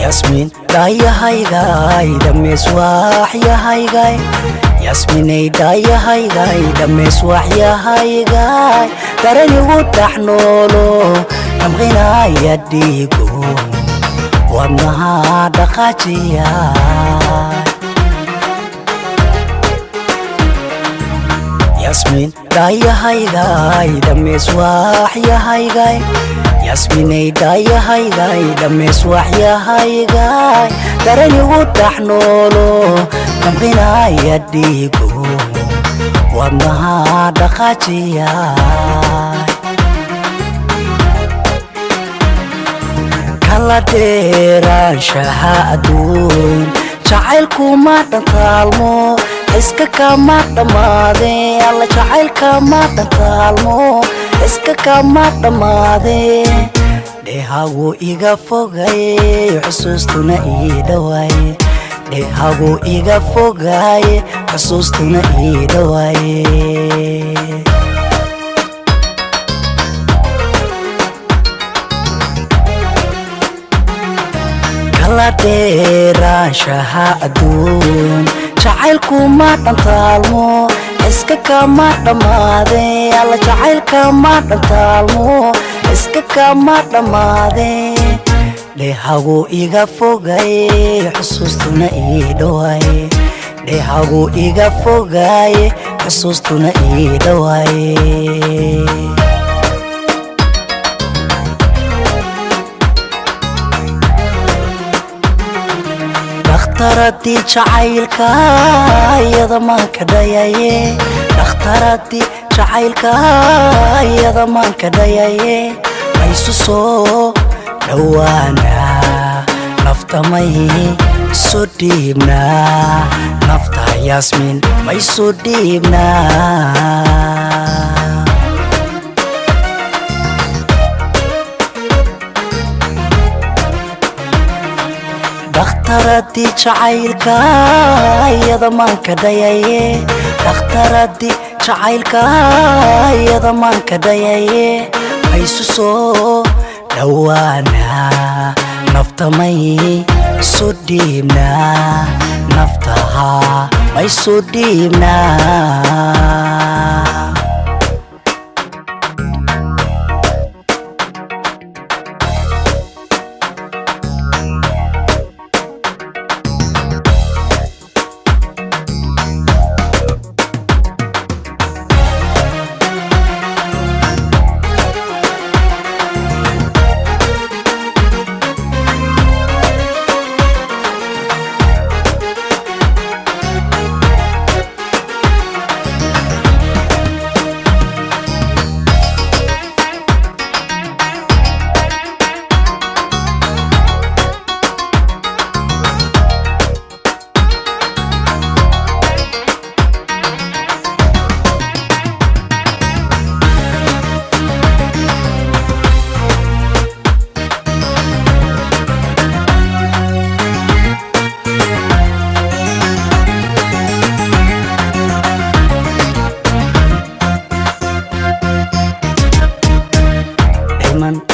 Yasmin daya haygay damees waxyahaygay Yasminay daya haygay damees waxyahaygay daranigu taxnoolo damqinaya dhiigo wadnaha dhaqaajiya Yasmin daya haygay damees waxyahaygay Yasminay daya haygay damees waxyahaygay daranigu taxnoolo damqinaya dhiigo wadnaha dhaqaajiya kala dheeraanshaha adduun jacaylku ma dhantaalmo iska kama dhammaade alla jacaylka ma dhantaalmo iska kama dhammaade dheehagu iga fogaye xusuustuna ii dhawaaye dheehagu iga fogaye xusuustuna ii dhawaaye kala dheeraanshaha adduun jacaylku ma dhantaalmo iska kama dhammaade alla jacaylka ma dhantaalmo iska kama dhammaade dheehagu iga fogaye xusuustuna ii dhawaaye dheehagu iga fogaye xusuustuna ii dhawaaye dhakhtaradii jacaylka iyada maan ka dhayaye dhakhtaradii jacaylka iyada maan ka dhayaye maysu soo dhawaana nafta may soo dhiibna nafta Yasmin may soo dhiibna dhakhtaradii jacaylka iyada maan ka dhayaye dhakhtaradii jacaylka iyada maan ka dhayaye maysu soo dhawaana nafta may soo dhiibna naftaha may soo dhiibna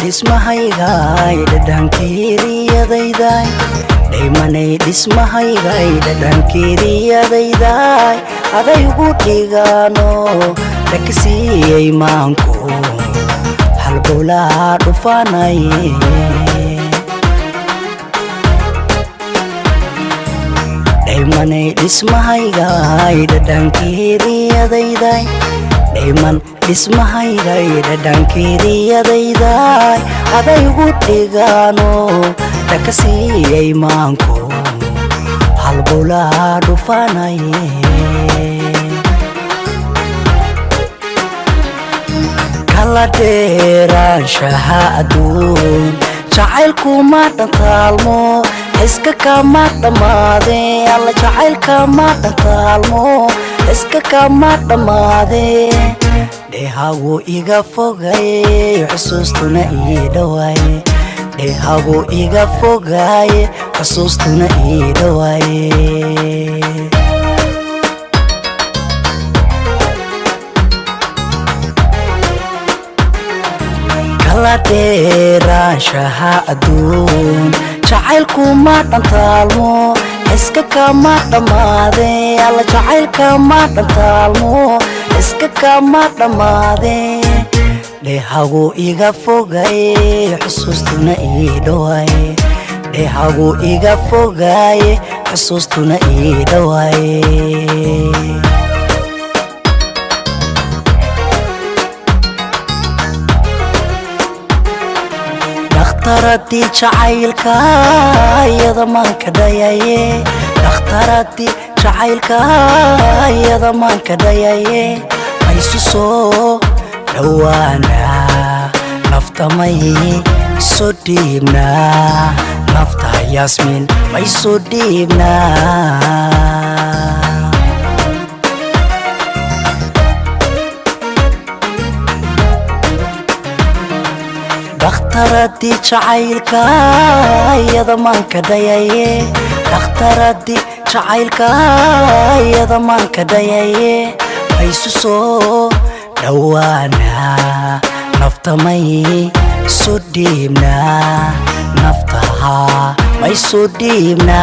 dhismahaygay dhadhankeeriyadayday dhaymanay dhismahaygay dhadhankeeriyadayday adaygu dhigaano dhakasiiyey maanku halbowlaa dhufaanaye dhaymanay dhismahaygay dhadhankeeriyadayday dhayman dhismahaygay dhadhankeeriyadayday adaygu dhigaano dhakasiiyey maanku halbowlaa dhufaanaye kala dheeraanshaha adduun jacaylku ma dhantaalmo iska kama dhammaade alla jacaylka ma dhantaalmo iska kama dhammaade dheehagu iga fogaye xusuustuna ii dhawaaye dheehagu iga fogaye xusuustuna ii dhawaaye kala dheeraanshaha adduun jacaylku ma dhantaalmo iska kama dhamaade alla jacaylka ma dhantaalmo iska kama dhamaade dheehagu iga fogay xusuustuna ii dhawaay dheehagu iga fogay xusuustuna ii dhawaay dhakhtaradii jacaylka iyada maan ka dhayaye dhakhtaradii jacaylka iyada maan ka dhayaye maysu soo dhawaana nafta may soo dhiibna nafta Yasmin may soo dhiibna dhakhtaradii jacaylka iyada maan ka dhayaye dhakhtaradii jacaylka iyada maan ka dhayaye maysu soo dhawaana nafta may soo dhiibna naftaha may soo dhiibna